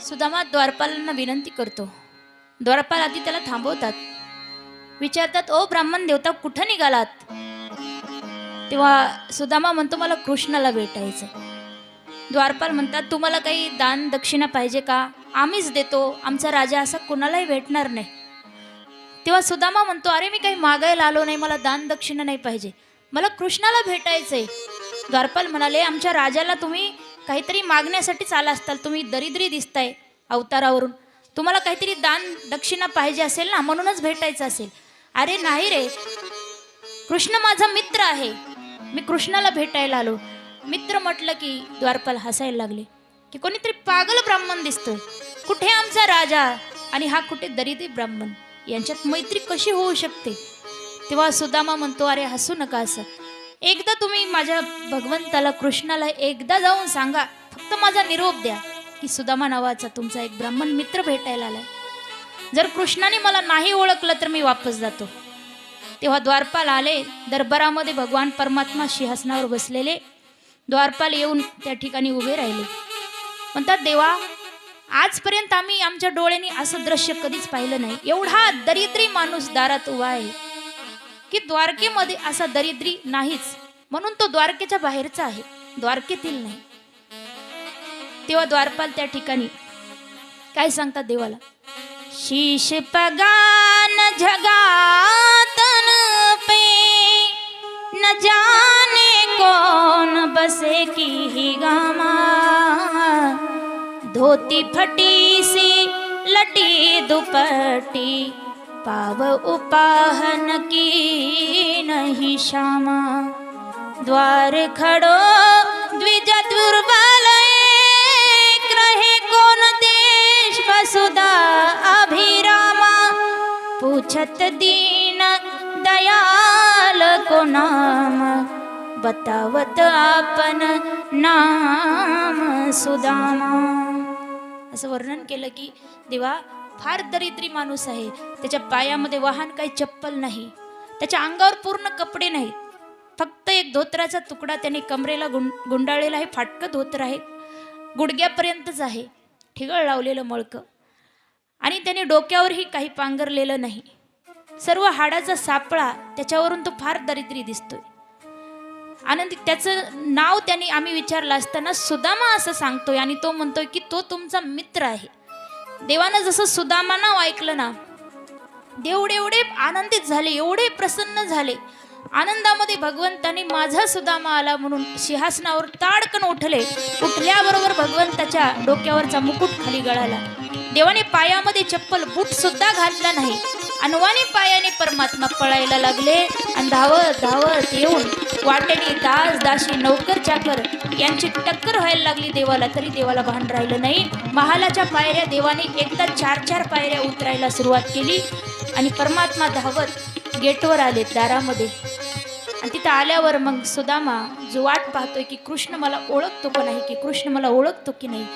सुदामा द्वारपालांना विनंती करतो. द्वारपाल आधी त्याला थांबवतात, विचारतात, ओ ब्राह्मण देवता कुठं निघालात? तेव्हा सुदामा म्हणतो, मला कृष्णाला भेटायचं. द्वारपाल म्हणतात, तुम्हाला काही दान दक्षिणा पाहिजे का? आम्हीच देतो, आमचा राजा असा कुणालाही भेटणार नाही. तेव्हा सुदामा म्हणतो, अरे मी काही मागायला आलो नाही, मला दान दक्षिणा नाही पाहिजे, मला कृष्णाला भेटायचंय. द्वारपाल म्हणाले, आमच्या राजाला तुम्ही काहीतरी मागण्यासाठीच आला असताल, तुम्ही दरिद्री दिसताय अवतारावरून, तुम्हाला काहीतरी दान दक्षिणा पाहिजे असेल ना, म्हणूनच भेटायचं असेल. अरे नाही रे, कृष्ण माझा मित्र आहे, मी कृष्णाला भेटायला आलो. मित्र म्हटलं की द्वारपाल हसायला लागले की कोणीतरी पागल ब्राह्मण दिसतोय, कुठे आमचा राजा आणि हा कुठे दरिद्री ब्राह्मण, यांच्यात मैत्री कशी होऊ शकते? तेव्हा सुदामा म्हणतो, अरे हसू नका असं, एकदा तुम्ही माझ्या भगवंताला कृष्णाला एकदा जाऊन सांगा, फक्त माझा निरोप द्या की सुदामा नावाचा तुमचा एक ब्राह्मण मित्र भेटायला आलाय. जर कृष्णाने मला नाही ओळखलं तर मी वापस जातो. तेव्हा द्वारपाल आले. दरबारामध्ये भगवान परमात्मा सिंहासनावर बसलेले. द्वारपाल येऊन त्या ठिकाणी उभे राहिले. म्हणतात, देवा, आजपर्यंत आम्ही आमच्या डोळ्यांनी असं दृश्य कधीच पाहिलं नाही. एवढा दरिद्री माणूस दारात उभा आहे की द्वारकेमध्ये असा दरिद्री नाहीच, म्हणून तो द्वारकेच्या बाहेरचा आहे, द्वारकेतील नाही. तेव्हा द्वारपाल त्या ठिकाणी काय सांगतात देवाला, शीश पगान जगातन पे न जाने कौन बसे की ही गामा, धोती फटी सी लटी दुपट्टी, पाव उपाहन की नहीं श्यामा, द्वार खड़ो द्विज दुर्बल, एक रहे कौन देश वसुधा अभिरामा, पूछत दीन दयाल को नाम, बतावत आपन नाम सुदामा. असं वर्णन केलं की देवा फार दरिद्री माणूस आहे, त्याच्या पायामध्ये वाहन काही चप्पल नाही, त्याच्या अंगावर पूर्ण कपडे नाहीत, फक्त एक धोतराचा तुकडा त्याने कमरेला गुंडाळलेला आहे, फाटकं धोतर आहे, गुडघ्यापर्यंतच आहे, ठिगळ लावलेलं मळकं, आणि त्याने डोक्यावरही काही पांघरलेलं नाही, सर्व हाडाचा सापळा, त्याच्यावरून तो फार दरिद्री दिसतोय. आनंदी त्याचं नाव त्यांनी आम्ही विचारलं असताना सुदामा असं सांगतोय, आणि तो म्हणतोय की तो तुमचा मित्र आहे. देवानं जसं सुदामा नाव ऐकलं ना, देव एवढे आनंदित झाले, एवढे प्रसन्न झाले. आनंदामध्ये भगवंताने माझा सुदामा आला म्हणून सिंहासनावर ताडकन उठले. उठल्याबरोबर भगवंताच्या डोक्यावरचा मुकुट खाली गळाला. देवाने पायामध्ये चप्पल बूट सुद्धा घातला नाही. अनवाणी पायाने परमात्मा पळायला लागले आणि धावत धावत येऊन वाटेने दास दासी नौकर चाकर यांची टक्कर व्हायला लागली देवाला, तरी देवाला भान राहिलं नाही. महालाच्या पायऱ्या देवाने एकदा 4-4 पायऱ्या उतरायला सुरुवात केली आणि परमात्मा धावत गेटवर आले, दारामध्ये. आणि तिथं आल्यावर मग सुदामा जो वाट पाहतोय की कृष्ण मला ओळखतो का नाही, की कृष्ण मला ओळखतो की नाही.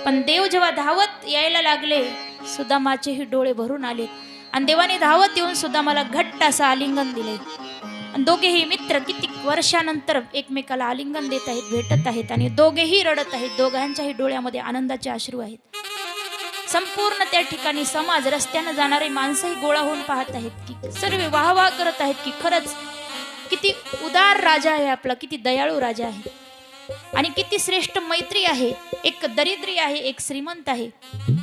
पण देव जेव्हा धावत यायला लागले, सुदामाचेही डोळे भरून आले आणि देवाने धावत येऊन सुदामाला घट्ट असं आलिंगन दिले. आणि दोघेही मित्र किती वर्षानंतर एकमेकाला आलिंगन देत आहेत, भेटत आहेत, आणि दोघेही रडत आहेत. दोघांच्याही डोळ्यामध्ये आनंदाचे अश्रू आहेत. संपूर्ण त्या ठिकाणी समाज, रस्त्यानं जाणारे माणसंही गोळा होऊन पाहत आहेत की सर्व वाहवाह करत आहेत की खरंच किती उदार राजा आहे आपला, किती दयाळू राजा आहे, आणि किती श्रेष्ठ मैत्री आहे. एक दरिद्री आहे, एक श्रीमंत आहे,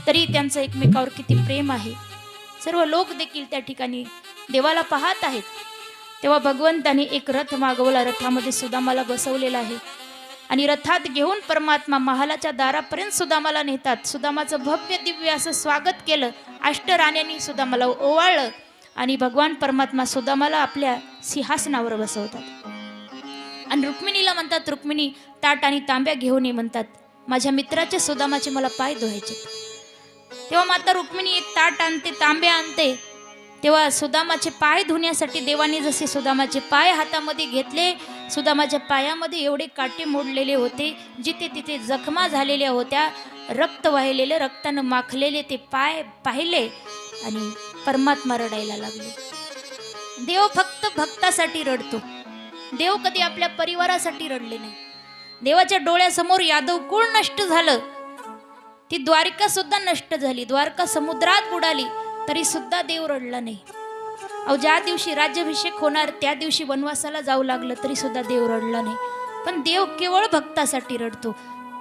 तरी त्यांचं एकमेकावर किती प्रेम आहे. सर्व लोक देखील त्या ठिकाणी देवाला पाहत आहेत. तेव्हा भगवंताने एक रथ मागवला, रथामध्ये सुदामाला बसवलेला आहे, आणि रथात घेऊन परमात्मा महालाच्या दारापर्यंत सुदामाला नेतात. सुदामाचं भव्य दिव्य असं स्वागत केलं, अष्टराण्यांनी सुदामाला ओवाळलं, आणि भगवान परमात्मा सुदामाला आपल्या सिंहासनावर बसवतात. आणि रुक्मिणीला म्हणतात, रुक्मिणी ताट आणि तांब्या घेऊन ये म्हणतात, माझ्या मित्राचे सुदामाचे मला पाय धुवायचे. तेव्हा माता रुक्मिणी एक ताट आणते, तांब्या आणते. तेव्हा सुदामाचे पाय धुण्यासाठी देवाने जसे सुदामाचे पाय हातामध्ये घेतले, सुदामाच्या पायामध्ये एवढे काटे मोडलेले होते, जिथे तिथे जखमा झालेल्या होत्या, रक्त वाहिलेले, रक्तानं माखलेले ते पाय पाहिले आणि परमात्मा रडायला लागले. देव फक्त भक्तासाठी रडतो. देव कधी आपल्या परिवारासाठी रडले नाही. देवाच्या डोळ्यासमोर यादव कुळ नष्ट झालं, ती द्वारिका सुद्धा नष्ट झाली, द्वारका समुद्रात बुडाली, तरी सुद्धा देव रडला नाही. अहो, ज्या दिवशी राज्याभिषेक होणार त्या दिवशी वनवासाला जाऊ लागलं तरी सुद्धा देव रडला नाही. पण देव केवळ भक्तासाठी रडतो.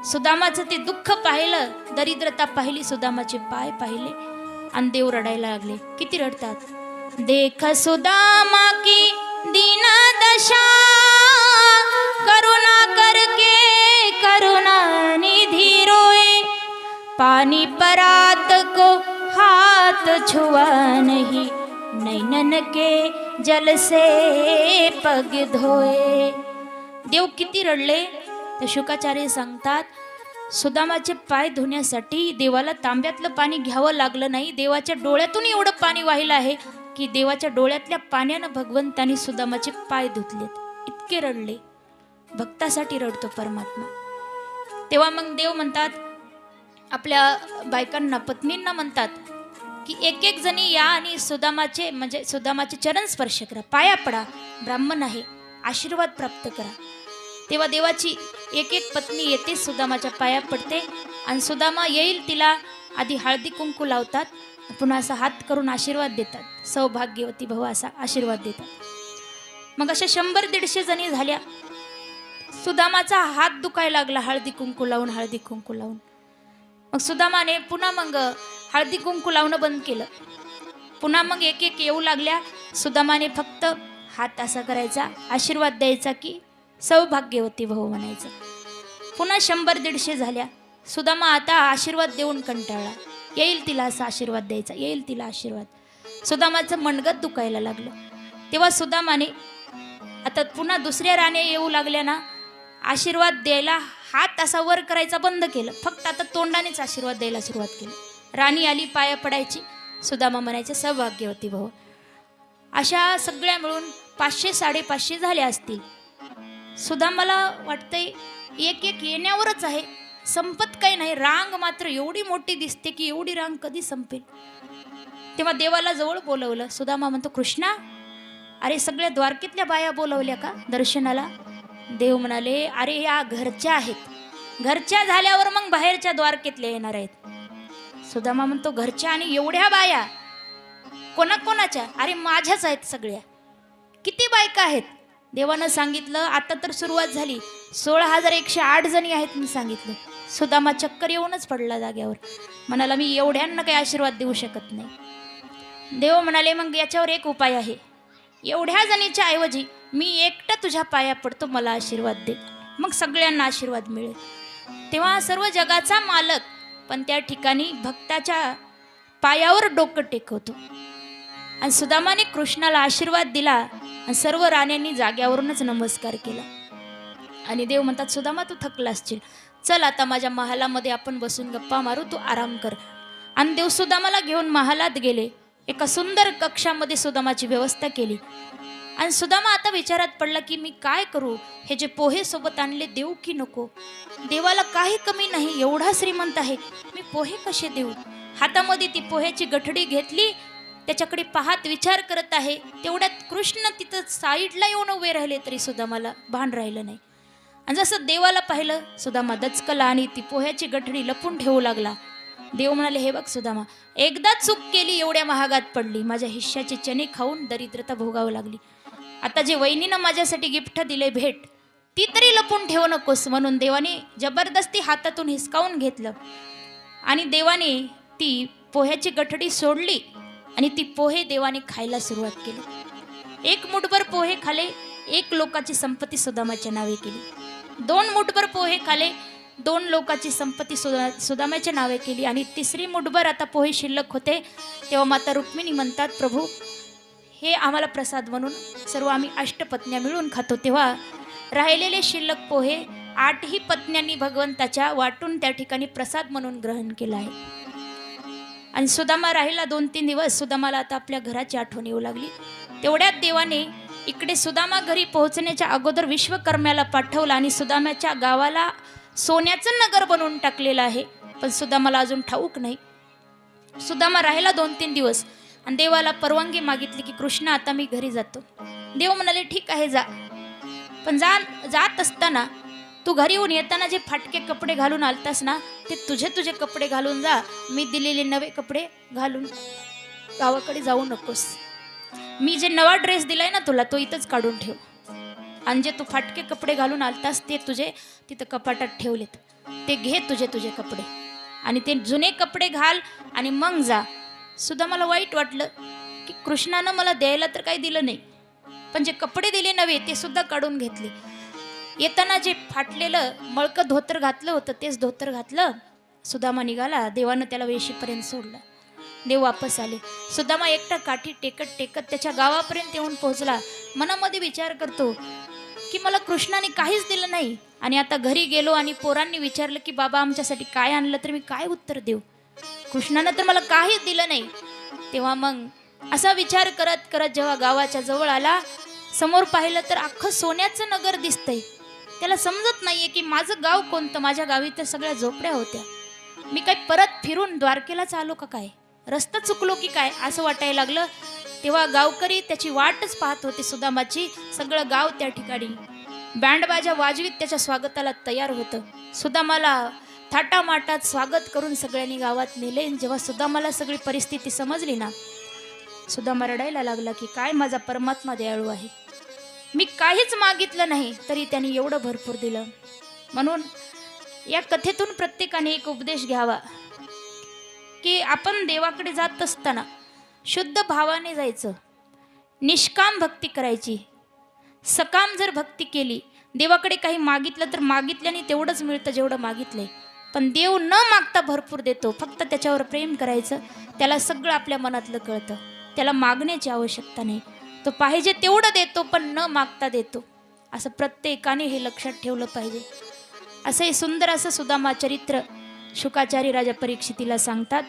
सुदामाचं ते दुःख पाहिलं, दरिद्रता पाहिली, सुदामाचे पाय पाहिले आणि देव रडायला लागले. किती रडतात. देख सुदामा की दीना दशा, करुणा करके करुणा निधि रोए, पानी परात को हाथ छुआ नहीं, नैनन के जल से पग धोए. देव किती रडले. तर शुकाचार्य सांगतात, सुदामाचे पाय धुण्यासाठी देवाला तांब्यातलं पाणी घ्यावं लागलं नाही. देवाच्या डोळ्यातून एवढं पाणी वाहिलं आहे की देवाच्या डोळ्यातल्या पाण्यानं भगवंतानी सुदामाचे पाय धुतलेत. इतके रडले. भक्तासाठी रडतो परमात्मा. तेव्हा मग देव म्हणतात आपल्या बायकांना, पत्नींना म्हणतात की एक एक जणी या आणि सुदामाचे म्हणजे सुदामाचे चरण स्पर्श करा, पाया पडा, ब्राह्मण आहे, आशीर्वाद प्राप्त करा. तेव्हा देवाची एक एक पत्नी येते, सुदामाच्या पाया पडते आणि सुदामा येईल तिला आधी हळदी कुंकू लावतात, पुन्हा असा हात करून आशीर्वाद देतात, सौभाग्यवती भव असा आशीर्वाद देतात. मग अशा 100-150 जणी झाल्या. सुदामाचा हात दुखायला लागला हळदी कुंकू लावून, हळदी कुंकू लावून. मग सुदामाने पुन्हा मग हळदी कुंकू लावणं बंद केलं. पुन्हा मग एक एक येऊ लागल्या. सुदामाने फक्त हात असा करायचा, आशीर्वाद द्यायचा की सौभाग्यवती भव म्हणायचं. पुन्हा 100-150 झाल्या. सुदामा आता आशीर्वाद देऊन कंटाळला. येईल तिला असा आशीर्वाद द्यायचा, येईल तिला आशीर्वाद. सुदामाचं मनगत दुखायला लागलं. तेव्हा सुदामाने आता पुन्हा दुसऱ्या राण्या येऊ लागल्या ना, आशीर्वाद द्यायला हात असा वर करायचा बंद केलं. फक्त आता तोंडानेच आशीर्वाद द्यायला सुरुवात केली. राणी आली, पाया पडायची, सुदामा म्हणायचे सौभाग्यवती भव. अशा सगळ्या मिळून 500-550 झाल्या असतील. सुदामाला वाटतंय एक एक येण्यावरच आहे, संपत काही नाही. रांग मात्र एवढी मोठी दिसते की एवढी रांग कधी संपेल. तेव्हा देवाला जवळ बोलवलं. सुदामा म्हणतो, कृष्णा, अरे सगळ्या द्वारकेतल्या बाया बोलवल्या का दर्शनाला? देव म्हणाले, अरे या घरच्या आहेत, घरच्या झाल्यावर मग बाहेरच्या द्वारकेतल्या येणार आहेत. सुदामा म्हणतो, घरच्या आणि एवढ्या बाया कोणाकोणाच्या? अरे माझ्याच आहेत सगळ्या. किती बायका आहेत? देवानं सांगितलं, आता तर सुरुवात झाली, 16,108 जणी आहेत मी सांगितलं. सुदामा चक्कर येऊनच पडला जाग्यावर. म्हणाला, मी एवढ्यांना काही आशीर्वाद देऊ शकत नाही. देव म्हणाले, मग याच्यावर एक उपाय आहे. एवढ्या जणीच्या ऐवजी मी एकटा तुझ्या पाया पडतो, मला आशीर्वाद दे, मग सगळ्यांना आशीर्वाद मिळेल. तेव्हा सर्व जगाचा मालक पण त्या ठिकाणी भक्ताच्या पायावर डोकं टेकवतो. आणि सुदामाने कृष्णाला आशीर्वाद दिला आणि सर्व राण्यांनी जाग्यावरूनच नमस्कार केला. आणि देव म्हणतात, सुदामा तू थकला असशील, चल आता माझ्या महालामध्ये आपण बसून गप्पा मारू, तू आराम कर. आणि देव सुदामाला घेऊन महालात गेले. एका सुंदर कक्षामध्ये सुदामाची व्यवस्था केली. आणि सुदामा आता विचारात पडला की मी काय करू, हे जे पोहे सोबत आणले देऊ की नको? देवाला काही कमी नाही, एवढा श्रीमंत आहे, मी पोहे कसे देऊ? हातामध्ये ती पोह्याची गठडी घेतली, त्याच्याकडे पाहत विचार करत आहे. तेवढ्यात कृष्ण तिथं साईडला येऊन उभे राहिले, तरी सुदामाला भान राहिलं नाही. आणि जसं देवाला पाहिलं, सुदामा दचकला आणि ती पोह्याची गठडी लपून ठेवू लागला. देव म्हणाले, हे बघ सुदामा, एकदा चूक केली, एवढ्या महागात पडली, माझ्या हिश्श्याचे चणे खाऊन दरिद्रता भोगावं लागली. आता जे वहिनीनं माझ्यासाठी गिफ्ट दिले भेट, ती तरी लपून ठेवू नकोस. म्हणून देवाने जबरदस्ती हातातून हिसकावून घेतलं आणि देवाने ती पोह्याची गठडी सोडली आणि ती पोहे देवाने खायला सुरुवात केली. 1 मुठभर पोहे खाले, 1 लोकाची संपत्ती सुदामाच्या नावे केली. 2 मुठभर पोहे खाले, 2 लोकाची संपत्ती सुदामाच्या नावे केली. आणि 3री मुठभर आता पोहे शिल्लक होते. तेव्हा माता रुक्मिणी म्हणतात, प्रभू हे आम्हाला प्रसाद म्हणून सर्व आम्ही 8 पत्न्या मिळून खातो. तेव्हा राहिलेले शिल्लक पोहे 8ही पत्न्यांनी भगवंताच्या वाटून त्या ठिकाणी प्रसाद म्हणून ग्रहण केला आहे. आणि सुदामा राहिला 2-3 दिवस. सुदामाला आता आपल्या घराची आठवण येऊ लागली. तेवढ्यात देवाने इकडे सुदामा घरी पोहोचण्याच्या अगोदर विश्वकर्म्याला पाठवलं आणि सुदामाच्या गावाला सोन्याचं नगर बनवून टाकलेलं आहे. पण सुदामाला अजून ठाऊक नाही. सुदामा राहिला 2-3 दिवस आणि देवाला परवानगी मागितली की कृष्ण आता मी घरी जातो. देव म्हणाले, ठीक आहे जा, पण जात असताना तू घरी येऊन येताना जे फाटके कपडे घालून आलतास ना, ते तुझे कपडे घालून जा. मी दिलेले नवे कपडे घालून गावाकडे जाऊ नकोस. मी जे नवा ड्रेस दिलाय ना तुला, तो इथंच काढून ठेव. आणि जे तू फाटके कपडे घालून आलतास ते तुझे तिथं कपाटात ठेवलेत. ते घे तुझे कपडे आणि ते जुने कपडे घाल आणि मग जा. सुद्धा मला वाईट वाटलं की कृष्णानं मला द्यायला तर काही दिलं नाही, पण जे कपडे दिले नवे ते सुद्धा काढून घेतले. येताना जे फाटलेलं मळकं धोतर घातलं होतं तेच धोतर घातलं. सुदामा निघाला. देवानं त्याला वेशीपर्यंत सोडलं. देव वापस आले. सुदामा एकटा काठी टेकत त्याच्या गावापर्यंत येऊन पोहोचला. मनामध्ये विचार करतो की मला कृष्णाने काहीच दिलं नाही, आणि आता घरी गेलो आणि पोरांनी विचारलं की बाबा आमच्यासाठी काय आणलं, तर मी काय उत्तर देऊ? कृष्णानं तर मला काहीच दिलं नाही. तेव्हा मग असा विचार करत जेव्हा गावाच्या जवळ आला, समोर पाहिलं तर अख्खं सोन्याचं नगर दिसतंय. त्याला समजत नाहीये की माझं गाव कोणतं. माझ्या गावी तर सगळ्या झोपड्या होत्या. मी काय परत फिरून द्वारकेलाच आलो का काय? रस्ता चुकलो की काय असं वाटायला लागलं. तेव्हा गावकरी त्याची वाटच पाहत होते सुदामाची. सगळं गाव त्या ठिकाणी बँडबाजा वाजवीत त्याच्या स्वागताला तयार होतं. सुदामाला थाटामाटात स्वागत करून सगळ्यांनी गावात नेले. जेव्हा सुदामाला सगळी परिस्थिती समजली ना, सुदामा रडायला लागला की काय माझा परमात्मा दयाळू आहे. मी काहीच मागितलं नाही तरी त्यांनी एवढं भरपूर दिलं. म्हणून या कथेतून प्रत्येकाने एक उपदेश घ्यावा की आपण देवाकडे जात असताना शुद्ध भावाने जायचं, निष्काम भक्ती करायची. सकाम जर भक्ती केली, देवाकडे काही मागितलं तर मागितल्याने तेवढंच मिळतं जेवढं मागितलंय. पण देव न मागता भरपूर देतो. फक्त त्याच्यावर प्रेम करायचं. त्याला सगळं आपल्या मनातलं कळतं. त्याला मागण्याची आवश्यकता नाही. तो पाहिजे तेवढं देतो, पण न मागता देतो. असं प्रत्येकाने हे लक्षात ठेवलं पाहिजे. असं हे सुंदर असं सुदामा चरित्र शुकाचार्य राजा परीक्षितीला सांगतात.